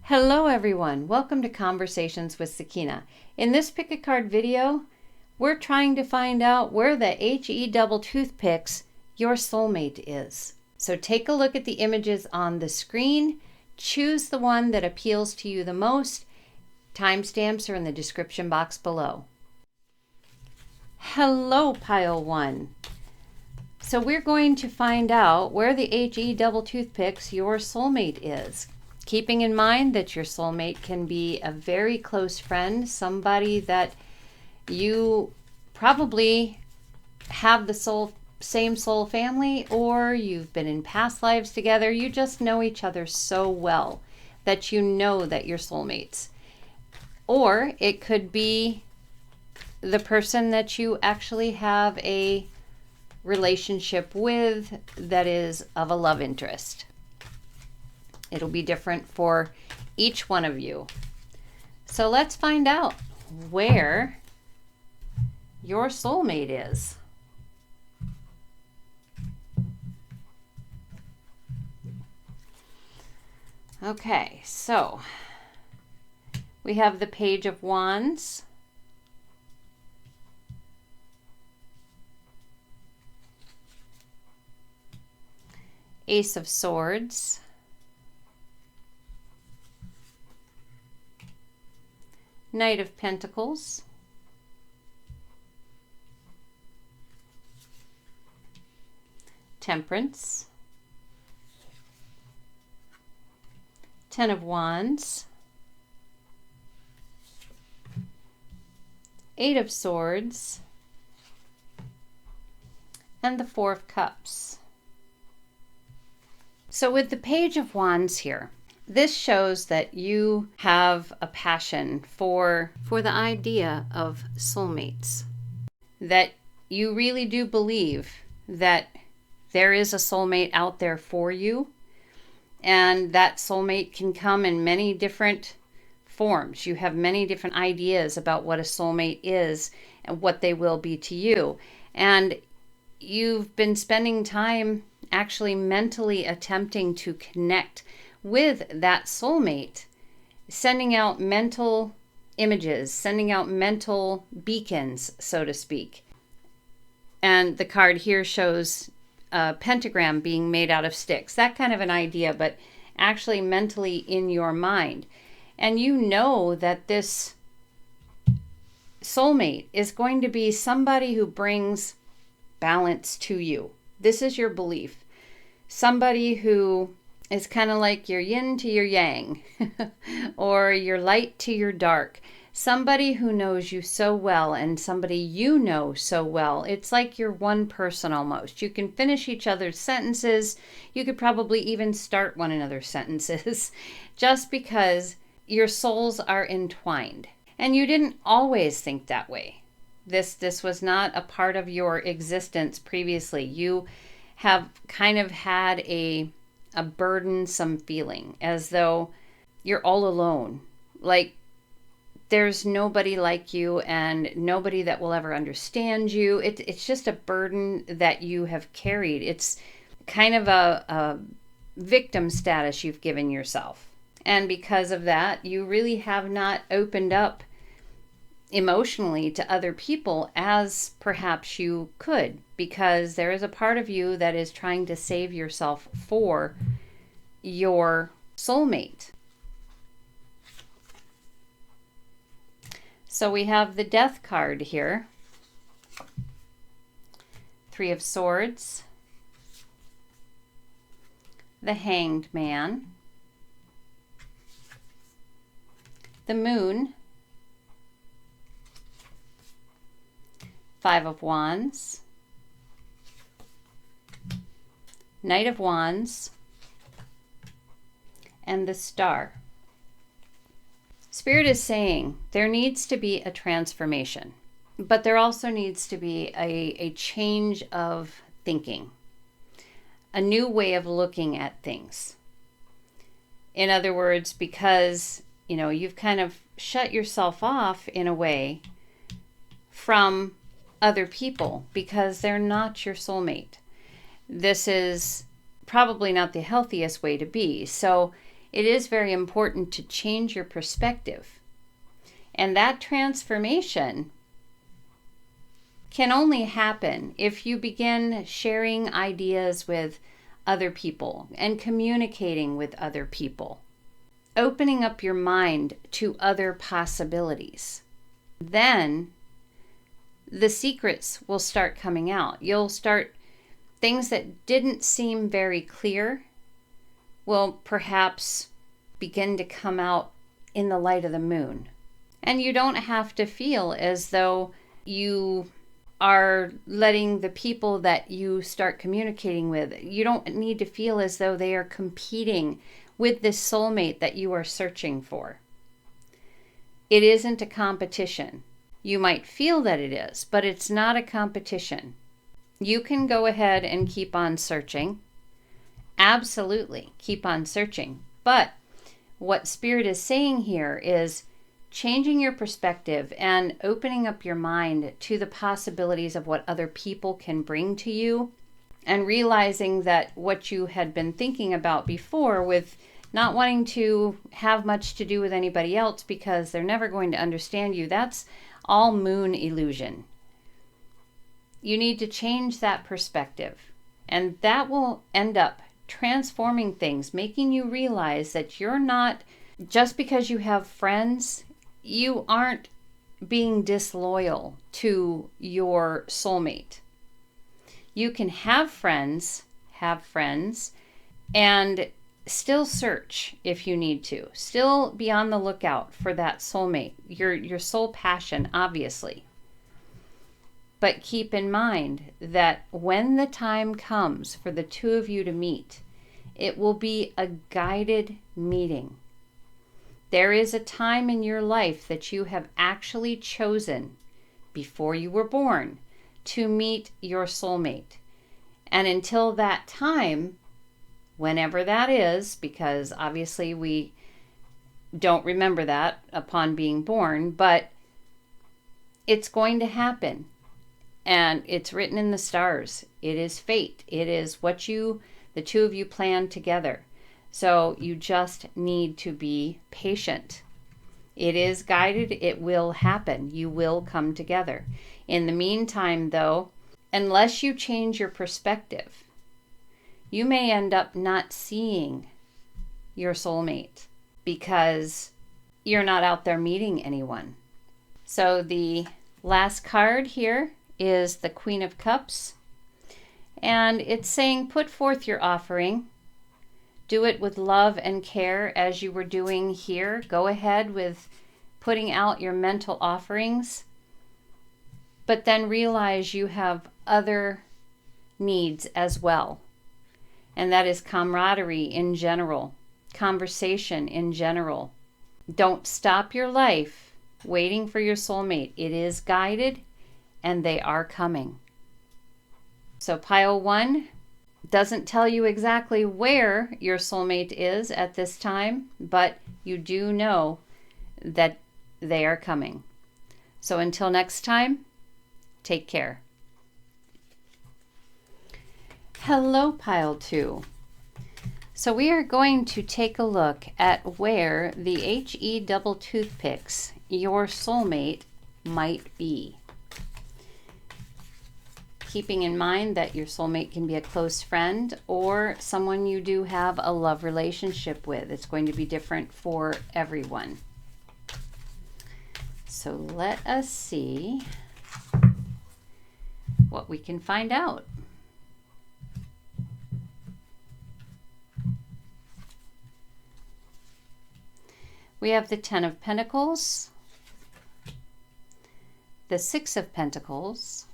Hello everyone, welcome to Conversations with Sakina. In this pick a card video, we're trying to find out where the HE-Double Toothpicks your soulmate is. So take a look at the images on the screen, choose the one that appeals to you the most. Timestamps are in the description box below. Hello Pile 1. So we're going to find out where the HE-Double Toothpicks your soulmate is. Keeping in mind that your soulmate can be a very close friend, somebody that you probably have the same soul family, or you've been in past lives together. You just know each other so well that you know that you're soulmates. Or it could be the person that you actually have a relationship with that is of a love interest. It'll be different for each one of you. So let's find out where your soulmate is. Okay, so we have the Page of Wands, Ace of Swords, Knight of Pentacles, Temperance, Ten of Wands, Eight of Swords, and the Four of Cups. So with the Page of Wands here, this shows that you have a passion for the idea of soulmates, that you really do believe that there is a soulmate out there for you, and that soulmate can come in many different forms. You have many different ideas about what a soulmate is and what they will be to you. And you've been spending time actually mentally attempting to connect with that soulmate, sending out mental images, sending out mental beacons, so to speak. And the card here shows a pentagram being made out of sticks, that kind of an idea, but actually mentally in your mind. And you know that this soulmate is going to be somebody who brings balance to you. This is your belief. Somebody who is kind of like your yin to your yang, or your light to your dark. Somebody who knows you so well, and somebody you know so well. It's like you're one person almost. You can finish each other's sentences. You could probably even start one another's sentences just because your souls are entwined. And you didn't always think that way. This was not a part of your existence previously. You have kind of had a burdensome feeling, as though you're all alone. Like there's nobody like you and nobody that will ever understand you. It's just a burden that you have carried. It's kind of a victim status you've given yourself. And because of that, you really have not opened up emotionally to other people as perhaps you could, because there is a part of you that is trying to save yourself for your soulmate. So we have the Death card here, Three of Swords, the Hanged Man, the Moon, Five of Wands, Knight of Wands, and the Star. Spirit is saying there needs to be a transformation, but there also needs to be a change of thinking, a new way of looking at things. In other words, because, you've kind of shut yourself off in a way from other people because they're not your soulmate. This is probably not the healthiest way to be. So it is very important to change your perspective. And that transformation can only happen if you begin sharing ideas with other people and communicating with other people, opening up your mind to other possibilities. Then the secrets will start coming out. Things that didn't seem very clear will perhaps begin to come out in the light of the moon. And you don't have to feel as though you are letting the people that you start communicating with, you don't need to feel as though they are competing with this soulmate that you are searching for. It isn't a competition. You might feel that it is, but it's not a competition. You can go ahead and keep on searching. Absolutely, keep on searching. But what Spirit is saying here is changing your perspective and opening up your mind to the possibilities of what other people can bring to you, and realizing that what you had been thinking about before with not wanting to have much to do with anybody else because they're never going to understand you, that's all moon illusion. You need to change that perspective, and that will end up transforming things, making you realize that you're not, just because you have friends, you aren't being disloyal to your soulmate. You can have friends, and still search if you need to. Still be on the lookout for that soulmate, your soul passion, obviously. But keep in mind that when the time comes for the two of you to meet, it will be a guided meeting. There is a time in your life that you have actually chosen before you were born to meet your soulmate. And until that time, whenever that is, because obviously we don't remember that upon being born, but it's going to happen. And it's written in the stars. It is fate. It is what the two of you plan together. So you just need to be patient. It is guided. It will happen. You will come together. In the meantime, though, unless you change your perspective, you may end up not seeing your soulmate because you're not out there meeting anyone. So the last card here is the Queen of Cups. And it's saying, put forth your offering. Do it with love and care as you were doing here. Go ahead with putting out your mental offerings. But then realize you have other needs as well. And that is camaraderie in general, conversation in general. Don't stop your life waiting for your soulmate. It is guided, and they are coming. So pile 1 doesn't tell you exactly where your soulmate is at this time, but you do know that they are coming. So until next time, take care. Hello, pile 2. So we are going to take a look at where the HE-Double Toothpicks, your soulmate, might be. Keeping in mind that your soulmate can be a close friend or someone you do have a love relationship with. It's going to be different for everyone. So let us see what we can find out. We have the 10 of Pentacles, the 6 of Pentacles,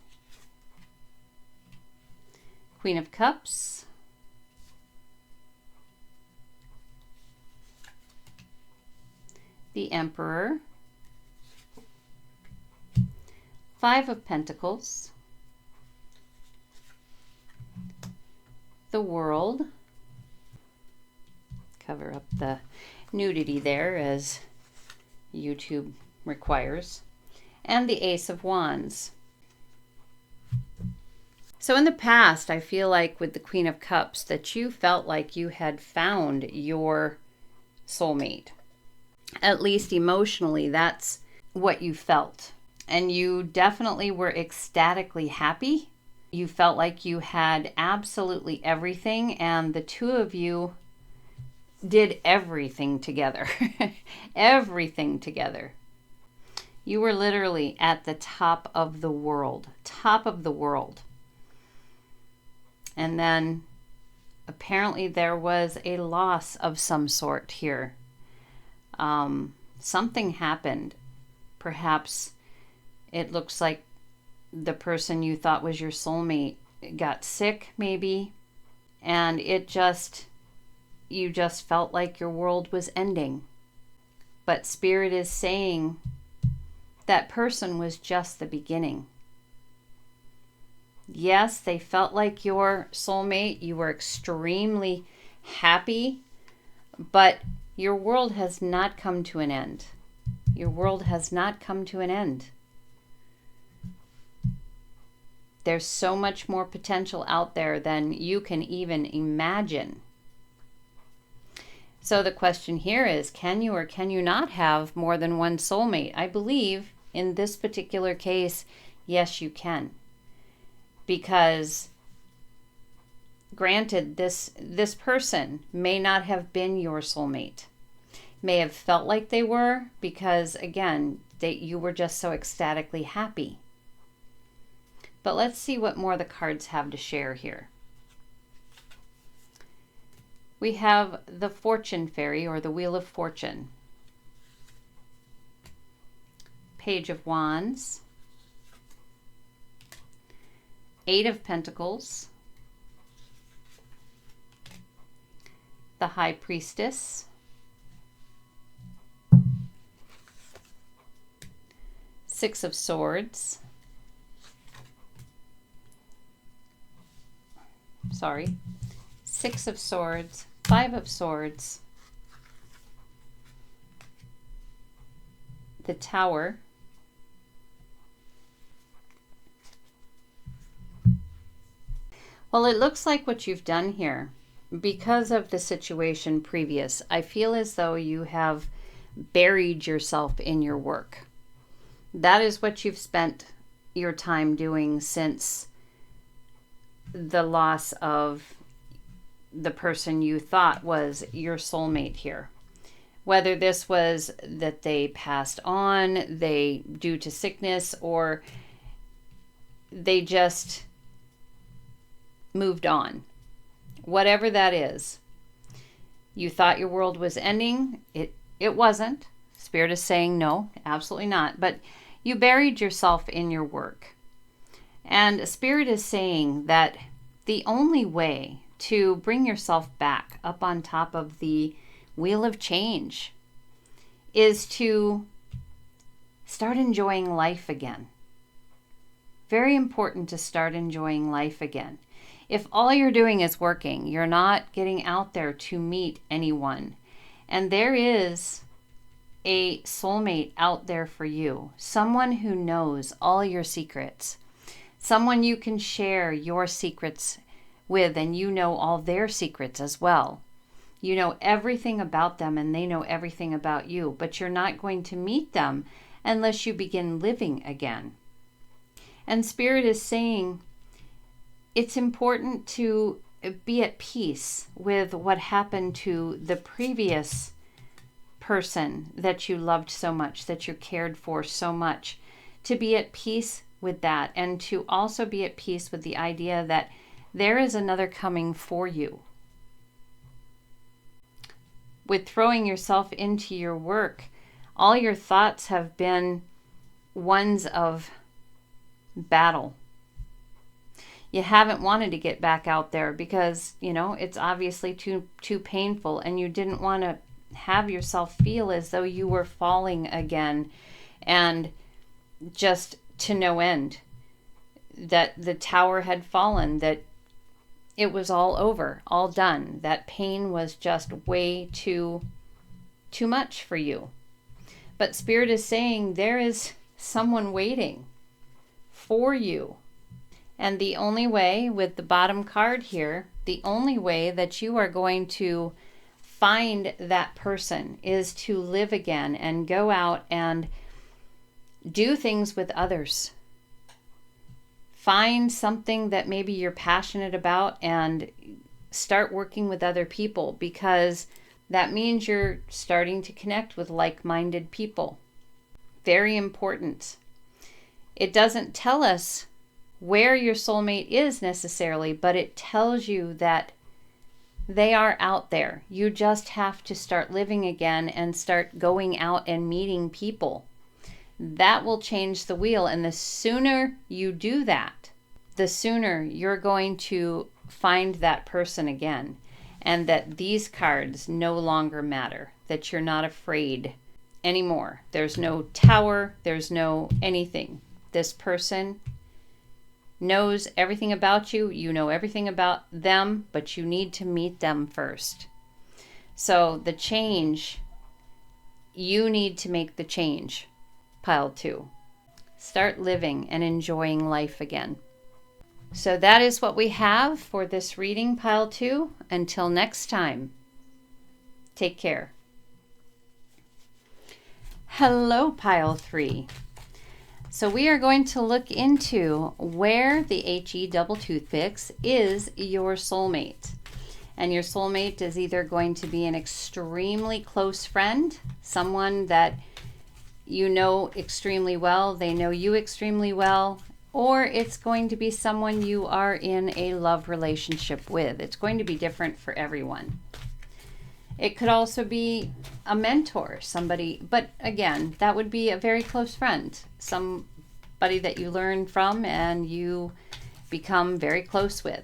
Queen of Cups, the Emperor, 5 of Pentacles, the World. Cover up the nudity there as YouTube requires, and the Ace of Wands. So in the past, I feel like with the Queen of Cups that you felt like you had found your soulmate. At least emotionally, that's what you felt. And you definitely were ecstatically happy. You felt like you had absolutely everything, and the two of you did everything together. Everything together. You were literally at the top of the world. Top of the world. And then apparently there was a loss of some sort here. Something happened. Perhaps it looks like the person you thought was your soulmate got sick, maybe, and you just felt like your world was ending. But Spirit is saying that person was just the beginning. Yes, they felt like your soulmate. You were extremely happy, but your world has not come to an end. Your world has not come to an end. There's so much more potential out there than you can even imagine. So the question here is, can you or can you not have more than one soulmate? I believe in this particular case, yes, you can. Because granted, this person may not have been your soulmate. May have felt like they were because, again, you were just so ecstatically happy. But let's see what more the cards have to share here. We have the Fortune Fairy, or the Wheel of Fortune. Page of Wands. 8 of Pentacles. The High Priestess. 6 of Swords. Sorry. 6 of Swords. 5 of Swords. The Tower. Well, it looks like what you've done here, because of the situation previous, I feel as though you have buried yourself in your work. That is what you've spent your time doing since the loss of the person you thought was your soulmate here. Whether this was that they passed on, they due to sickness, or they just moved on. Whatever that is, you thought your world was ending. It wasn't. Spirit is saying no, absolutely not. But you buried yourself in your work. And Spirit is saying that the only way to bring yourself back up on top of the wheel of change is to start enjoying life again. Very important to start enjoying life again. If all you're doing is working, you're not getting out there to meet anyone. And there is a soulmate out there for you. Someone who knows all your secrets. Someone you can share your secrets with, and you know all their secrets as well. You know everything about them and they know everything about you, but you're not going to meet them unless you begin living again. And Spirit is saying it's important to be at peace with what happened to the previous person that you loved so much, that you cared for so much, to be at peace with that, and to also be at peace with the idea that there is another coming for you. With throwing yourself into your work, all your thoughts have been ones of battle. You haven't wanted to get back out there because, it's obviously too painful, and you didn't want to have yourself feel as though you were falling again and just to no end. That the tower had fallen, that it was all over, all done. That pain was just way too much for you. But Spirit is saying there is someone waiting for you. And the only way, with the bottom card here, the only way that you are going to find that person is to live again and go out and do things with others. Find something that maybe you're passionate about and start working with other people, because that means you're starting to connect with like-minded people. Very important. It doesn't tell us where your soulmate is necessarily, but it tells you that they are out there. You just have to start living again and start going out and meeting people. That will change the wheel. And the sooner you do that, the sooner you're going to find that person again. And that these cards no longer matter. That you're not afraid anymore. There's no tower. There's no anything. This person knows everything about you. You know everything about them, but you need to meet them first. So the change, you need to make the change. Pile 2. Start living and enjoying life again. So that is what we have for this reading, Pile 2. Until next time, take care. Hello, Pile 3. So we are going to look into where the HE-Double Toothpicks is your soulmate. And your soulmate is either going to be an extremely close friend, someone that you know extremely well, they know you extremely well, or it's going to be someone you are in a love relationship with. It's going to be different for everyone. It could also be a mentor, somebody, but again, that would be a very close friend, somebody that you learn from and you become very close with.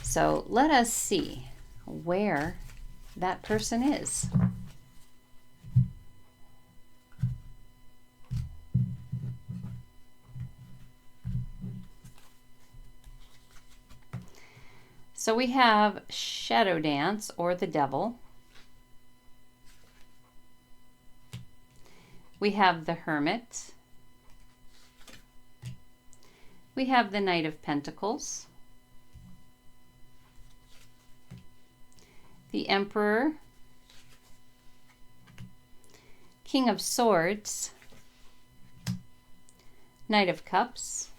So let us see where that person is. So we have Shadow Dance, or the Devil. We have the Hermit. We have the Knight of Pentacles. The Emperor. King of Swords. Knight of Cups.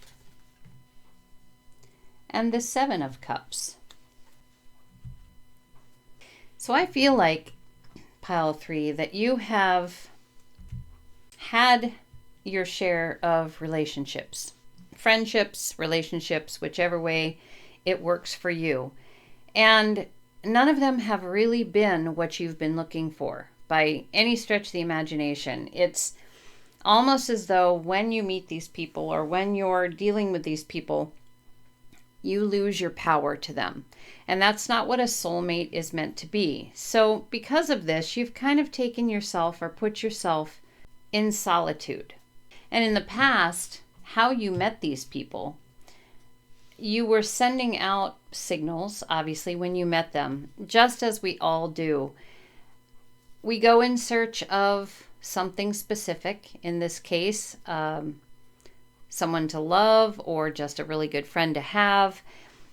And the Seven of Cups. So I feel like, Pile 3, that you have had your share of relationships, friendships, relationships, whichever way it works for you. And none of them have really been what you've been looking for by any stretch of the imagination. It's almost as though when you meet these people or when you're dealing with these people, you lose your power to them. And that's not what a soulmate is meant to be. So because of this, you've kind of taken yourself or put yourself in solitude. And in the past, how you met these people, you were sending out signals, obviously, when you met them, just as we all do. We go in search of something specific, in this case, someone to love or just a really good friend to have,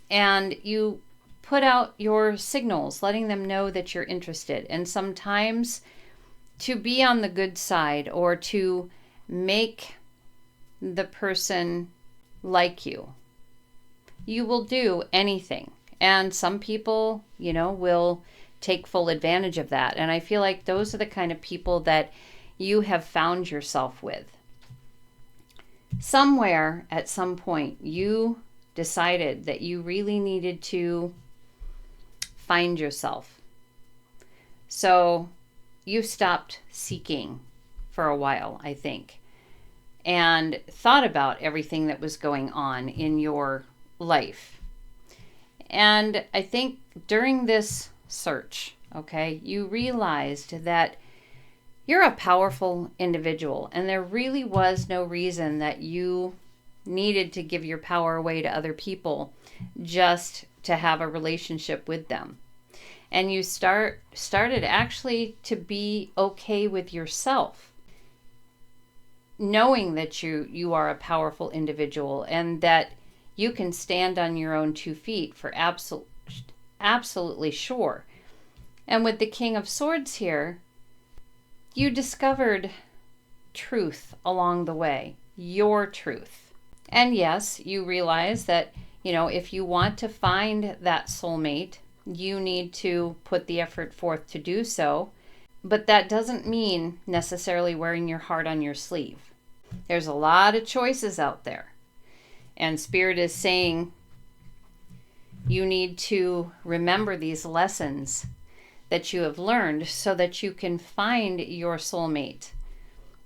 and you put out your signals, letting them know that you're interested. And sometimes to be on the good side or to make the person like you, you will do anything. And some people, you know, will take full advantage of that. And I feel like those are the kind of people that you have found yourself with. Somewhere at some point, you decided that you really needed to find yourself. So you stopped seeking for a while, I think, and thought about everything that was going on in your life. And I think during this search, okay, you realized that you're a powerful individual, and there really was no reason that you needed to give your power away to other people just to have a relationship with them. And you started actually to be okay with yourself, knowing that you are a powerful individual and that you can stand on your own 2 feet for absolutely sure. And with the King of Swords here, you discovered truth along the way, your truth. And yes, you realize that, if you want to find that soulmate, you need to put the effort forth to do so. But that doesn't mean necessarily wearing your heart on your sleeve. There's a lot of choices out there. And Spirit is saying you need to remember these lessons that you have learned so that you can find your soulmate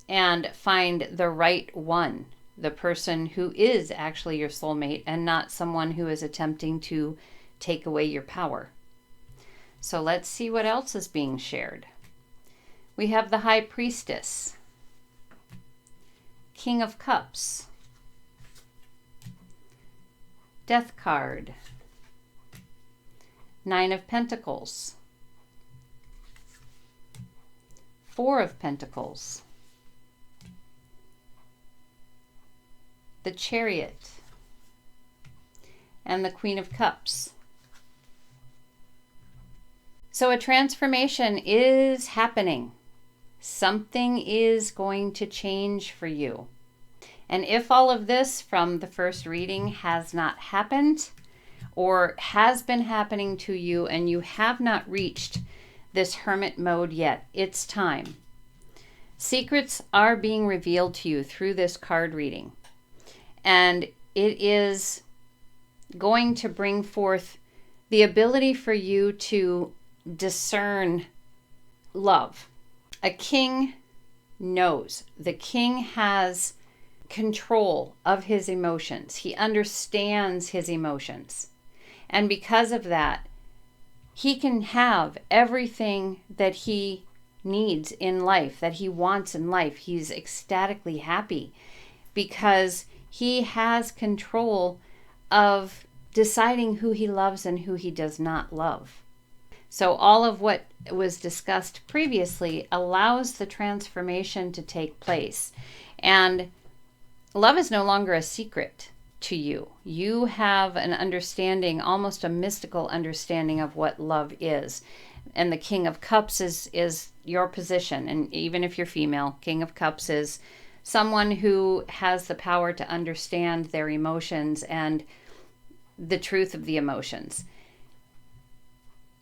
and find the right one, the person who is actually your soulmate and not someone who is attempting to take away your power. So let's see what else is being shared. We have the High Priestess, King of Cups, Death card, Nine of Pentacles, Four of Pentacles, the Chariot, and the Queen of Cups. So a transformation is happening. Something is going to change for you. And if all of this from the first reading has not happened or has been happening to you and you have not reached this hermit mode yet, it's time. Secrets are being revealed to you through this card reading. And it is going to bring forth the ability for you to discern love. A king knows. The king has control of his emotions. He understands his emotions. And because of that, he can have everything that he needs in life, that he wants in life. He's ecstatically happy because he has control of deciding who he loves and who he does not love. So all of what was discussed previously allows the transformation to take place. And love is no longer a secret to you. You have an understanding, almost a mystical understanding of what love is. And the King of Cups is your position. And even if you're female, King of Cups is someone who has the power to understand their emotions and the truth of the emotions.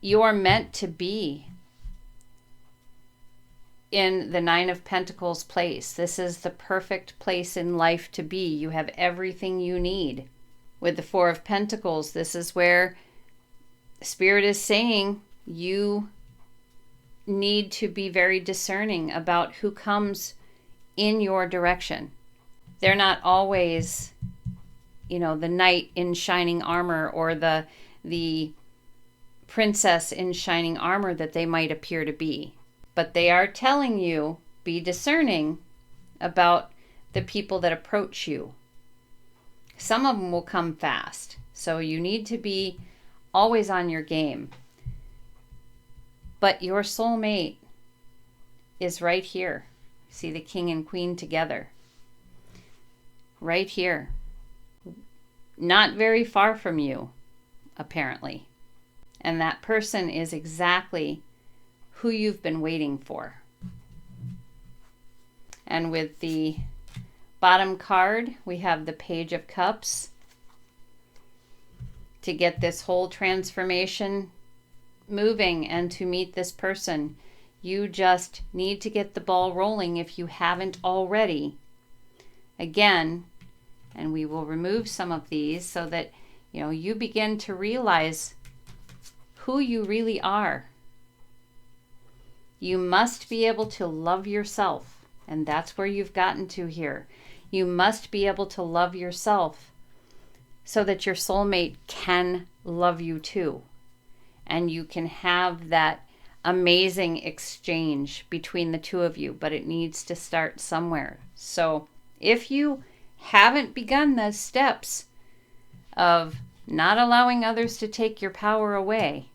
You're meant to be in the Nine of Pentacles place. This is the perfect place in life to be. You have everything you need. With the Four of Pentacles, this is where Spirit is saying you need to be very discerning about who comes in your direction. They're not always, the knight in shining armor or the princess in shining armor that they might appear to be. But they are telling you, be discerning about the people that approach you. Some of them will come fast. So you need to be always on your game. But your soulmate is right here. See the king and queen together. Right here. Not very far from you, apparently. And that person is exactly who you've been waiting for. And with the bottom card, we have the Page of Cups. To get this whole transformation moving and to meet this person, you just need to get the ball rolling if you haven't already. Again, and we will remove some of these so that you begin to realize who you really are. You must be able to love yourself, and that's where you've gotten to here. You must be able to love yourself so that your soulmate can love you too. And you can have that amazing exchange between the two of you, but it needs to start somewhere. So if you haven't begun those steps of not allowing others to take your power away,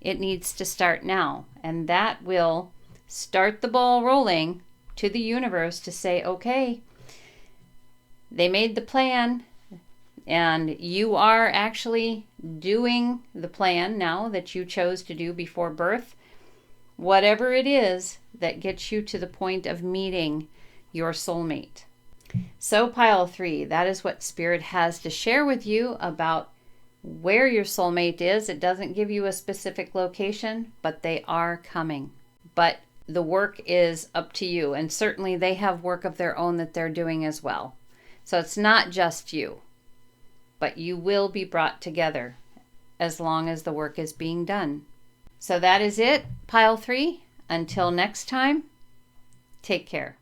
it needs to start now. And that will start the ball rolling to the universe to say, okay, they made the plan. And you are actually doing the plan now that you chose to do before birth. Whatever it is that gets you to the point of meeting your soulmate. So pile 3, that is what Spirit has to share with you about where your soulmate is. It doesn't give you a specific location, but they are coming. But the work is up to you, and certainly they have work of their own that they're doing as well. So it's not just you, but you will be brought together as long as the work is being done. So that is it, pile 3. Until next time, take care.